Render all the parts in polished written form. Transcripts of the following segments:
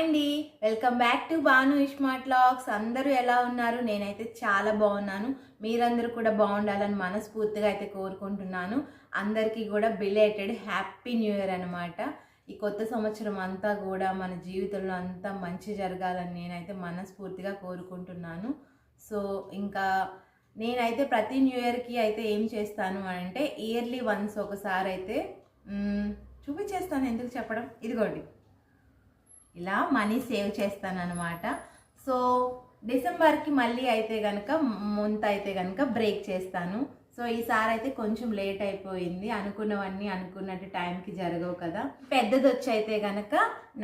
అండి, welcome back to Banu smart logs. అందరూ ఎలా ఉన్నారు? నేనైతే చాలా బాగున్నాను. మీరందరూ కూడా బాగుండాలని మనస్ఫూర్తిగా అయితే కోరుకుంటున్నాను. అందరికీ కూడా బిలేటెడ్ హ్యాపీ న్యూ ఇయర్ అనమాట. ఈ కొత్త సంవత్సరం అంతా కూడా మన జీవితంలో అంతా మంచి జరగాలని నేనైతే మనస్ఫూర్తిగా కోరుకుంటున్నాను. సో ఇంకా నేనైతే ప్రతి న్యూ ఇయర్కి అయితే ఏం చేస్తాను అంటే ఇయర్లీ వన్స్ ఒకసారి అయితే చూపించేస్తాను. ఎందుకు చెప్పడం, ఇదిగోండి ఇలా మనీ సేవ్ చేస్తాను అనమాట. సో డిసెంబర్కి మళ్ళీ అయితే కనుక మంత్ అయితే కనుక బ్రేక్ చేస్తాను. సో ఈసారి అయితే కొంచెం లేట్ అయిపోయింది. అనుకున్నవన్నీ అనుకున్నట్టు టైంకి జరగవు కదా. పెద్దది వచ్చి అయితే కనుక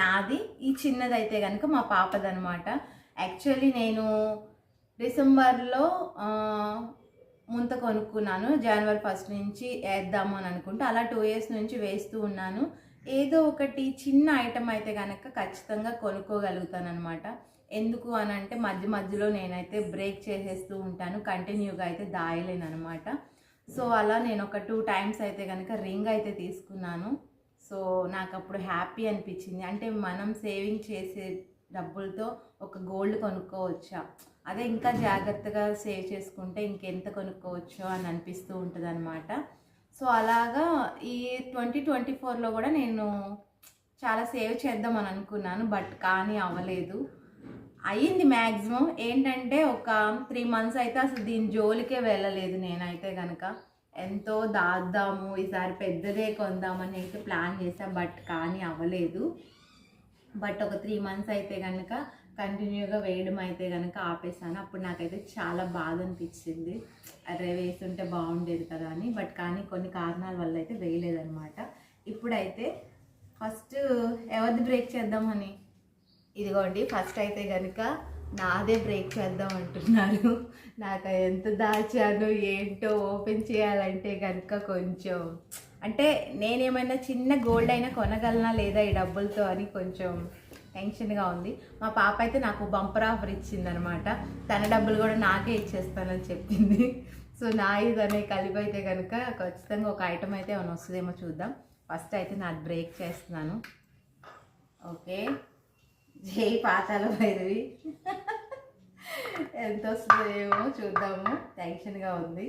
నాది, ఈ చిన్నది అయితే కనుక మా పాపదనమాట. యాక్చువల్లీ నేను డిసెంబర్లో ముంత కొనుక్కున్నాను. జనవరి 1 నుంచి వేద్దాము అని అనుకుంటూ అలా 2 years నుంచి వేస్తూ ఉన్నాను. ఏదో ఒకటి చిన్న ఐటమ్ అయితే కనుక ఖచ్చితంగా కొనుక్కోగలుగుతాను అనమాట. ఎందుకు అని అంటే మధ్య మధ్యలో నేనైతే బ్రేక్ చేసేస్తూ ఉంటాను, కంటిన్యూగా అయితే దాయలేను అనమాట. సో అలా నేను ఒక 2 times అయితే కనుక రింగ్ అయితే తీసుకున్నాను. సో నాకు అప్పుడు హ్యాపీ అనిపించింది. అంటే మనం సేవింగ్ చేసే డబ్బులతో ఒక గోల్డ్ కొనుక్కోవచ్చా, అదే ఇంకా జాగ్రత్తగా సేవ్ చేసుకుంటే ఇంకెంత కొనుక్కోవచ్చో అని అనిపిస్తూ ఉంటుంది అనమాట. సో అలాగా ఈ 2024లో కూడా నేను చాలా సేవ్ చేద్దామని అనుకున్నాను, బట్ కానీ అవ్వలేదు. అయ్యింది మ్యాక్సిమం. ఏంటంటే ఒక 3 months అయితే అసలు దీని జోలికే వెళ్ళలేదు నేనైతే కనుక. ఎంతో దాద్దాము, ఈసారి పెద్దదే కొందామని అయితే ప్లాన్ చేశాను, బట్ కానీ అవ్వలేదు. బట్ ఒక 3 months అయితే కనుక కంటిన్యూగా వేయడం అయితే కనుక ఆపేసాను. అప్పుడు నాకైతే చాలా బాధ అనిపించింది, అరే వేస్తుంటే బాగుండేది కదా అని. బట్ కానీ కొన్ని కారణాల వల్ల అయితే వేయలేదన్నమాట. ఇప్పుడైతే ఫస్ట్ ఎవరిది బ్రేక్ చేద్దామని, ఇదిగోండి ఫస్ట్ అయితే కనుక నాదే బ్రేక్ చేద్దాం అంటున్నారు. నాకు ఎంత దాచాను ఏంటో ఓపెన్ చేయాలంటే కనుక కొంచెం అంటే నేనేమైనా చిన్న గోల్డ్ అయినా కొనగలనా లేదా ఈ డబ్బులతో అని కొంచెం టెన్షన్గా ఉంది. మా పాప అయితే నాకు బంపర్ ఆఫర్ ఇచ్చిందనమాట. తన డబ్బులు కూడా నాకే ఇచ్చేస్తానని చెప్పింది. సో నా ఇదనే కలిపి అయితే కనుక ఖచ్చితంగా ఒక ఐటమ్ అయితే ఏమైనా వస్తుందేమో చూద్దాం. ఫస్ట్ అయితే నాది బ్రేక్ చేస్తున్నాను. ఓకే, జై పాతాల భైరవి. ఎంత వస్తుందో ఏమో చూద్దాము, టెన్షన్గా ఉంది.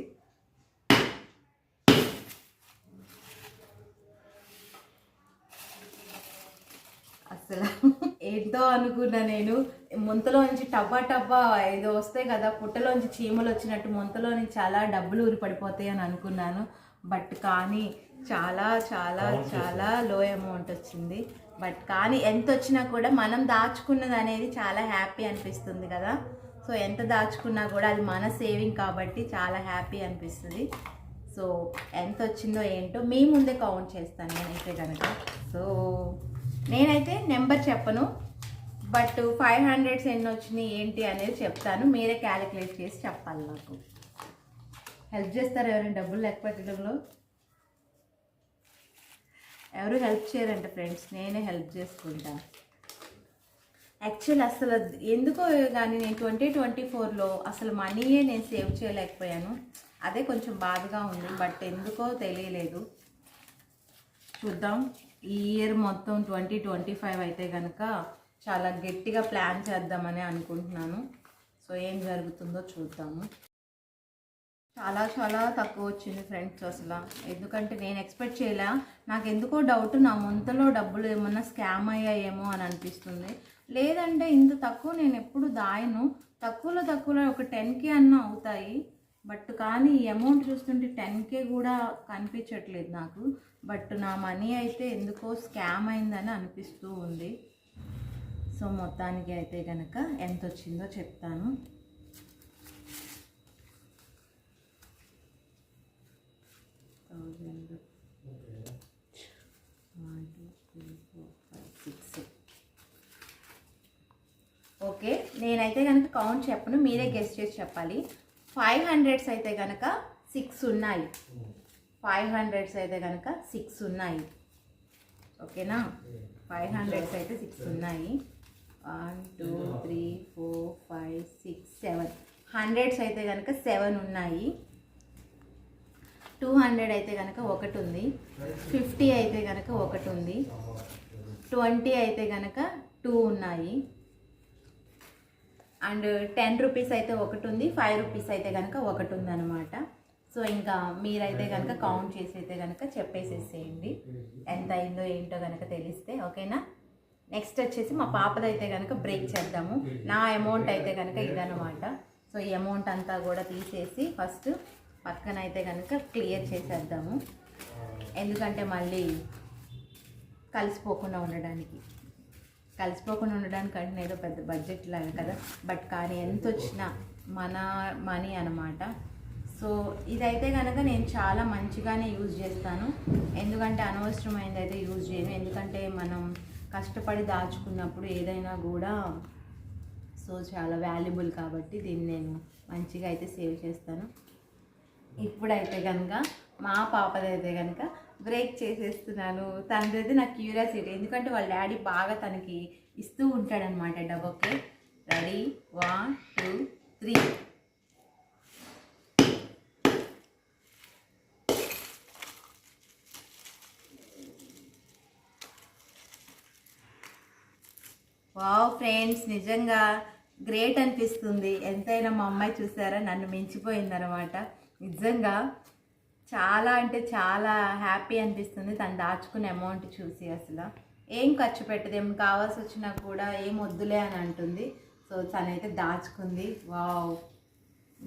అసలు ఏంటో అనుకున్నా నేను. ముంతలోంచి టబ్బా టబ్బా ఏదో వస్తాయి కదా, పుట్టలోంచి చీమలు వచ్చినట్టు ముంతలో నుంచి చాలా డబ్బులు ఊరి పడిపోతాయి అని అనుకున్నాను. బట్ కానీ చాలా చాలా చాలా లో అమౌంట్ వచ్చింది. బట్ కానీ ఎంత వచ్చినా కూడా మనం దాచుకున్నది అనేది చాలా హ్యాపీ అనిపిస్తుంది కదా. సో ఎంత దాచుకున్నా కూడా అది మన సేవింగ్ కాబట్టి చాలా హ్యాపీ అనిపిస్తుంది. సో ఎంత వచ్చిందో ఏంటో మీ ముందే కౌంట్ చేస్తాను నేనైతే కనుక. సో నేనైతే నెంబర్ చెప్పను, బట్ 500 ఎన్ని వచ్చినాయి ఏంటి అనేది చెప్తాను. మీరే క్యాలిక్యులేట్ చేసి చెప్పాలి. నాకు హెల్ప్ చేస్తారు ఎవరైనా డబ్బులు లెక్క పెట్టడంలో? ఎవరు హెల్ప్ చేయరంట ఫ్రెండ్స్, నేనే హెల్ప్ చేసుకుంటాను. యాక్చువల్ అసలు ఎందుకో కానీ నేను 2024లో అసలు మనీయే నేను సేవ్ చేయలేకపోయాను. అదే కొంచెం బాధగా ఉంది, బట్ ఎందుకో తెలియలేదు. చూద్దాం. ఈ ఇయర్ మొత్తం 2025 అయితే కనుక చాలా గట్టిగా ప్లాన్ చేద్దామని అనుకుంటున్నాను. సో ఏం జరుగుతుందో చూద్దాము. చాలా చాలా తక్కువ వచ్చింది ఫ్రెండ్స్ అసలు. ఎందుకంటే నేను ఎక్స్పెక్ట్ చేయలే. నాకు ఎందుకో డౌట్, నా ముంతలో డబ్బులు ఏమన్నా స్కామ్ అయ్యాయేమో అని అనిపిస్తుంది. లేదంటే ఇంత తక్కువ నేను ఎప్పుడు దాయను. తక్కువలో ఒక 10K అన్నా అవుతాయి. బట్ కానీ ఈ అమౌంట్ చూస్తుంటే 10K కూడా కనిపించట్లేదు నాకు. బట్ నా మనీ అయితే ఎందుకో స్కామ్ అయిందని అనిపిస్తూ ఉంది. సో మొత్తానికి అయితే కనుక ఎంత వచ్చిందో చెప్తాను. ఓకే, నేనైతే కనుక కౌంట్ చెప్పను, మీరే గెస్ చేసి చెప్పాలి. 500s అయితే కనుక 6 ఉన్నాయి. 500s అయితే కనుక 6 ఉన్నాయి. ఓకేనా, 500s అయితే 6 ఉన్నాయి. 1 2 3 4 5 6 7. 100s అయితే కనుక 7 ఉన్నాయి. 200 అయితే కనుక 1 ఉంది. 50 అయితే కనుక 1 ఉంది. 20 అయితే కనుక 2 ఉన్నాయి. అండ్ 10 రూపీస్ అయితే ఒకటి ఉంది, 5 రూపీస్ అయితే కనుక ఒకటి ఉందన్నమాట. సో ఇంకా మీరైతే కనుక కౌంట్ చేసి అయితే కనుక చెప్పేసేసేయండి ఎంత అయిందో ఏంటో కనుక తెలిస్తే, ఓకేనా. నెక్స్ట్ వచ్చేసి మా పాపదైతే కనుక బ్రేక్ చేద్దాము. నా అమౌంట్ అయితే కనుక ఇదనమాట. సో ఈ అమౌంట్ అంతా కూడా తీసేసి ఫస్ట్ పక్కన అయితే కనుక క్లియర్ చేసేద్దాము, ఎందుకంటే మళ్ళీ కలిసిపోకుండా ఉండడానికి అంటే ఏదో పెద్ద బడ్జెట్ లాగా కదా, బట్ కానీ ఎంత వచ్చినా మన మనీ అనమాట. సో ఇదైతే కనుక నేను చాలా మంచిగానే యూజ్ చేస్తాను, ఎందుకంటే అనవసరమైనది అయితే యూజ్ చేయను. ఎందుకంటే మనం కష్టపడి దాచుకున్నప్పుడు ఏదైనా కూడా సో చాలా వాల్యుబుల్ కాబట్టి దీన్ని నేను మంచిగా అయితే సేవ్ చేస్తాను. ఇప్పుడైతే కనుక మా పాపదైతే కనుక బ్రేక్ చేసేస్తున్నాను. తనదైతే నాకు క్యూరియాసిటీ, ఎందుకంటే వాళ్ళ డాడీ బాగా తనకి ఇస్తూ ఉంటాడనమాట డబ్బోకే. రెడీ 1 2 3. వావ్ ఫ్రెండ్స్, నిజంగా గ్రేట్ అనిపిస్తుంది. ఎంతైనా మా అమ్మాయి చూసారా నన్ను మించిపోయిందనమాట. నిజంగా చాలా అంటే చాలా హ్యాపీ అనిపిస్తుంది తను దాచుకునే అమౌంట్ చూసి. అసలు ఏం ఖర్చు పెట్టదు, ఏం కావాల్సి వచ్చినా కూడా ఏం వద్దులే అని అంటుంది. సో తనైతే దాచుకుంది. వావ్,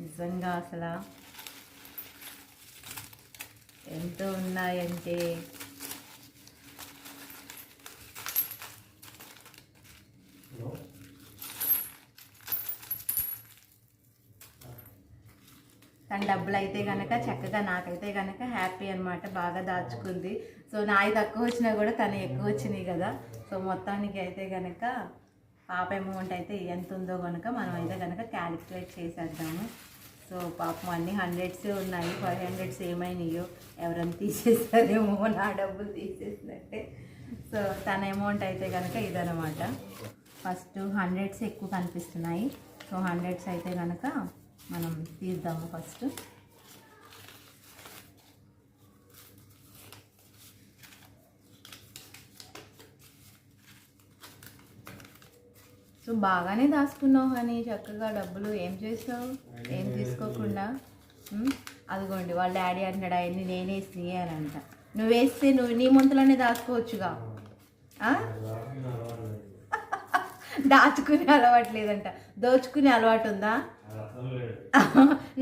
నిజంగా అసలు ఎంత ఉన్నాయంటే తన డబ్బులు అయితే కనుక చక్కగా నాకైతే కనుక హ్యాపీ అనమాట, బాగా దాచుకుంది. సో నాయి తక్కువ వచ్చినా కూడా తను ఎక్కువ వచ్చినాయి కదా. సో మొత్తానికి అయితే కనుక పాప అమౌంట్ అయితే ఎంత ఉందో కనుక మనం అయితే కనుక క్యాలిక్యులేట్ చేసేద్దాము. సో పాపం అన్ని 100s ఉన్నాయి, 500s ఏమైనాయో ఎవరైనా తీసేస్తారేమో, నా డబ్బులు తీసేసినట్టే. సో తన అమౌంట్ అయితే కనుక ఇదనమాట. ఫస్ట్ 100s ఎక్కువ కనిపిస్తున్నాయి. సో 100s అయితే కనుక మనం తీద్దాము ఫస్ట్. సో బాగానే దాచుకున్నావు కానీ చక్కగా డబ్బులు ఏం చేస్తావు, ఏం తీసుకోకుండా. అదిగోండి వాళ్ళ డాడీ అంటాడు అవన్నీ నేనే వేసినాయి అని అంట. నువ్వు వేస్తే నువ్వు నీ ముంతలోనే దాచుకోవచ్చుగా. దాచుకునే అలవాటు లేదంట, దోచుకునే అలవాటు ఉందా?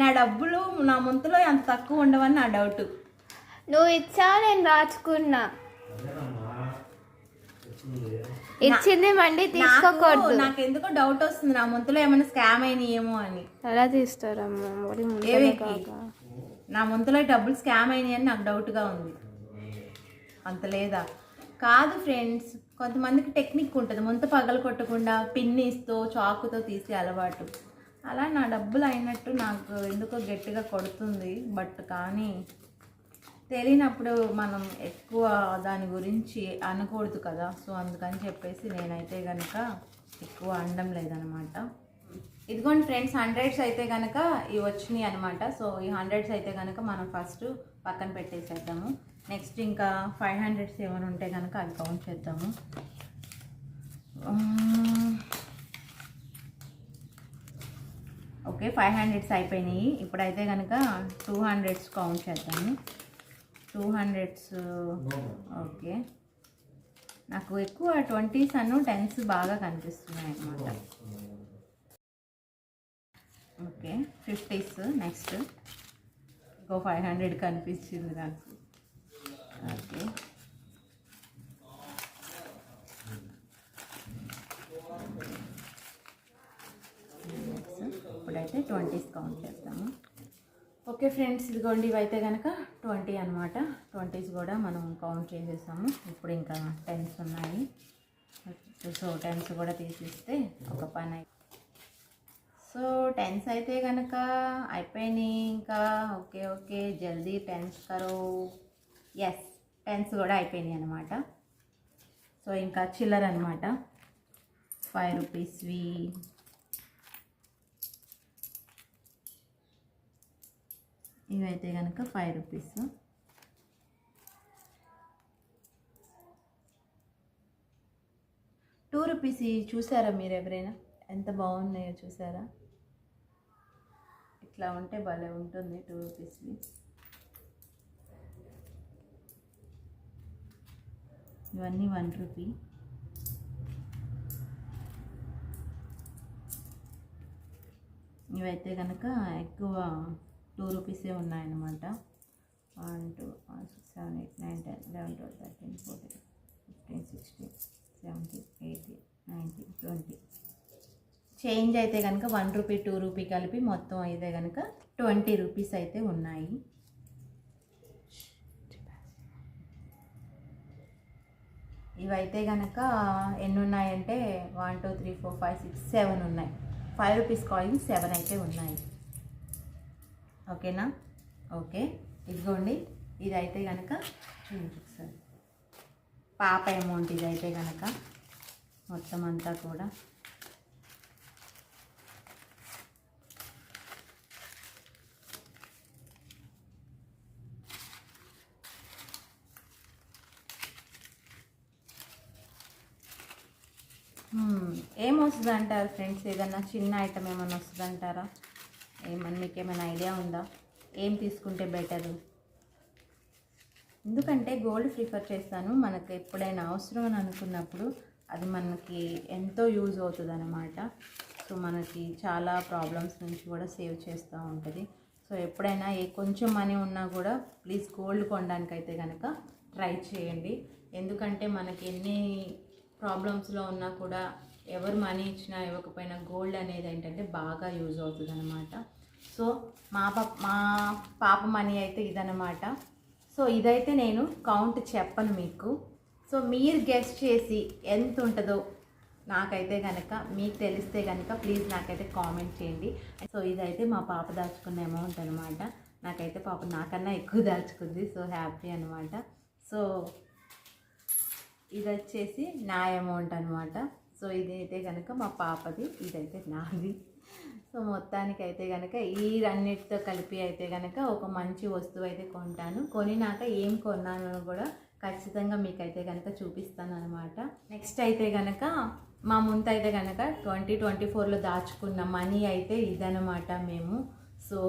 నా డబ్బులు నా ముంతలో అంత తక్కువ ఉండవని నా డౌట్. నువ్వు ఇచ్చా, నేను దాచుకున్నా. ఇచ్చింది మండి తీసుకోకూడదు. నాకు ఎందుకో డౌట్ వస్తుంది, నా ముంతలో ఏమైనా స్కామ్ అయినాయేమో అని. ఎలా తీస్తారమ్మా? నా ముంతలో డబ్బులు స్కామ్ అయినాయి అని నాకు డౌట్గా ఉంది. అంత లేదా? కాదు ఫ్రెండ్స్, కొంతమందికి టెక్నిక్ ఉంటుంది, ముంత పగలు కొట్టకుండా పిన్నిస్తో చాకుతో తీసే అలవాటు. అలా నా డబ్బులు అయినట్టు నాకు ఎందుకో గట్టిగా కొడుతుంది. బట్ కానీ తెలియనప్పుడు మనం ఎక్కువ దాని గురించి అనకూడదు కదా. సో అందుకని చెప్పేసి నేనైతే కనుక ఎక్కువ అనడం లేదనమాట. ఇదిగోండి ఫ్రెండ్స్, 100s అయితే కనుక ఇవి వచ్చినాయి అనమాట. సో ఈ 100s అయితే కనుక మనం ఫస్ట్ పక్కన పెట్టేసేద్దాము. నెక్స్ట్ ఇంకా 500s ఏమైనా ఉంటే కనుక అవి కౌంట్ చేద్దాము. ఓకే, 500s అయిపోయినాయి. ఇప్పుడైతే కనుక 200s కౌంట్ చేద్దాము. 200s ఓకే, నాకు ఎక్కువ 20s అను 10s బాగా కనిపిస్తున్నాయి అన్నమాట. Okay, 50s next. ఇంకో 500 కనిపించింది నాకు. ఓకే, ఇప్పుడైతే 20s కౌంట్ చేస్తాము. ఓకే ఫ్రెండ్స్, ఇదిగోండి ఇవైతే కనుక 20 అనమాట. 20s కూడా మనం కౌంట్ చేసేసాము. ఇప్పుడు ఇంకా 10s ఉన్నాయి. సో 10s కూడా తీసిస్తే ఒక పని. సో 10s అయితే కనుక అయిపోయినాయి ఇంకా. ఓకే ఓకే, జల్దీ 10s కరో. ఎస్, 10s కూడా అయిపోయినాయి అనమాట. సో ఇంకా చిల్లర అనమాట, 5 రూపీస్వి. ఇవైతే కనుక 5 రూపీస్. 2 రూపీస్ చూసారా మీరు ఎవరైనా? ఎంత బాగున్నాయో చూసారా? ఇట్లా ఉంటే భలే ఉంటుంది 2 రూపీస్వి. ఇవన్నీ 1 రూపీ. ఇవైతే కనుక ఎక్కువ 2 రూపీసే ఉన్నాయన్నమాట. 1 2 5 6 7 8 9 10 11 12 13 14 15 16 17 18 19 20. చేంజ్ అయితే కనుక 1 రూపీ 2 రూపీ కలిపి మొత్తం అయితే కనుక 20 రూపీస్ అయితే ఉన్నాయి. ఇవైతే కనుక ఎన్ని ఉన్నాయంటే 1 2 3 4 5 6 7 ఉన్నాయి. 5 రూపీస్ కాయిన్స్ 7 అయితే ఉన్నాయి. ఓకేనా? ఓకే, ఇదిగోండి. ఇదైతే కనుక చూడండి ఒకసారి పాప అమౌంట్. ఇదైతే కనుక మొత్తం అంతా కూడా ఏమొస్తుంది అంటారు ఫ్రెండ్స్? ఏదన్నా చిన్న ఐటమ్ ఏమైనా వస్తుంది అంటారా? మీకు ఏమైనా ఐడియా ఉందా? ఏం తీసుకుంటే బెటరు? ఎందుకంటే గోల్డ్ ప్రిఫర్ చేస్తాను. మనకు ఎప్పుడైనా అవసరం అని అనుకున్నప్పుడు అది మనకి ఎంతో యూజ్ అవుతుంది అన్నమాట. సో మనకి చాలా ప్రాబ్లమ్స్ నుంచి కూడా సేవ్ చేస్తూ ఉంటుంది. సో ఎప్పుడైనా కొంచెం మనీ ఉన్నా కూడా ప్లీజ్ గోల్డ్ కొనడానికి అయితే కనుక ట్రై చేయండి. ఎందుకంటే మనకి ఎన్ని ప్రాబ్లమ్స్లో ఉన్నా కూడా ఎవరు మనీ ఇచ్చినా ఇవ్వకపోయినా గోల్డ్ అనేది ఏంటంటే బాగా యూజ్ అవుతుంది అనమాట. సో మా పాప మనీ అయితే ఇదనమాట. సో ఇదైతే నేను కౌంట్ చెప్పను మీకు. సో మీరు గెస్ చేసి ఎంత ఉంటుందో నాకైతే కనుక మీకు తెలిస్తే కనుక ప్లీజ్ నాకైతే కామెంట్ చేయండి. సో ఇదైతే మా పాప దాచుకున్న అమౌంట్ అనమాట. నాకైతే పాప నాకన్నా ఎక్కువ దాచుకుంది. సో హ్యాపీ అనమాట. సో ఇది వచ్చేసి నా అమౌంట్ అనమాట. సో ఇదైతే కనుక మా పాపది, ఇదైతే నాది. సో మొత్తానికి అయితే కనుక ఈ అన్నిటితో కలిపి అయితే కనుక ఒక మంచి వస్తువు అయితే కొంటాను. కొనినాక ఏం కొన్నాను కూడా ఖచ్చితంగా మీకైతే కనుక చూపిస్తాను అనమాట. నెక్స్ట్ అయితే కనుక మా ముందు అయితే కనుక 2024లో దాచుకున్న మనీ అయితే ఇదనమాట మేము. సో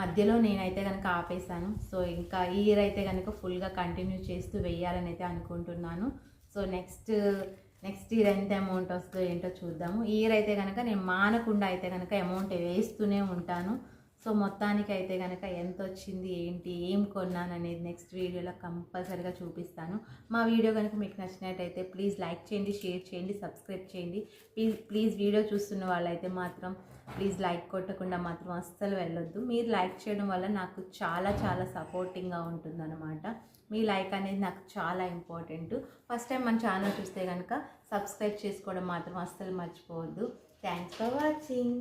మధ్యలో నేనైతే కనుక ఆపేశాను. సో ఇంకా ఈ ఇయర్ అయితే కనుక ఫుల్గా కంటిన్యూ చేస్తూ వెయ్యాలని అయితే అనుకుంటున్నాను. సో నెక్స్ట్ ఇయర్ ఎంత అమౌంట్ వస్తుందో ఏంటో చూద్దాము. ఈ ఇయర్ అయితే కనుక నేను మానకుండా అయితే కనుక అమౌంట్ వేస్తూనే ఉంటాను. సో మొత్తానికి అయితే కనుక ఎంత వచ్చింది ఏంటి ఏం కొన్నాను అనేది నెక్స్ట్ వీడియోలో కంపల్సరీగా చూపిస్తాను. మా వీడియో కనుక మీకు నచ్చినట్టయితే ప్లీజ్ లైక్ చేయండి, షేర్ చేయండి, సబ్స్క్రైబ్ చేయండి. ప్లీజ్ వీడియో చూస్తున్న వాళ్ళైతే మాత్రం ప్లీజ్ లైక్ కొట్టకుండా మాత్రం అస్సలు వెళ్ళొద్దు. మీరు లైక్ చేయడం వల్ల నాకు చాలా చాలా సపోర్టింగ్గా ఉంటుందన్నమాట. మీ లైక్ అనేది నాకు చాలా ఇంపార్టెంట్. ఫస్ట్ టైం మన ఛానల్ చూస్తే కనుక సబ్స్క్రైబ్ చేసుకోవడం మాత్రం అస్సలు మర్చిపోవద్దు. Thanks for watching.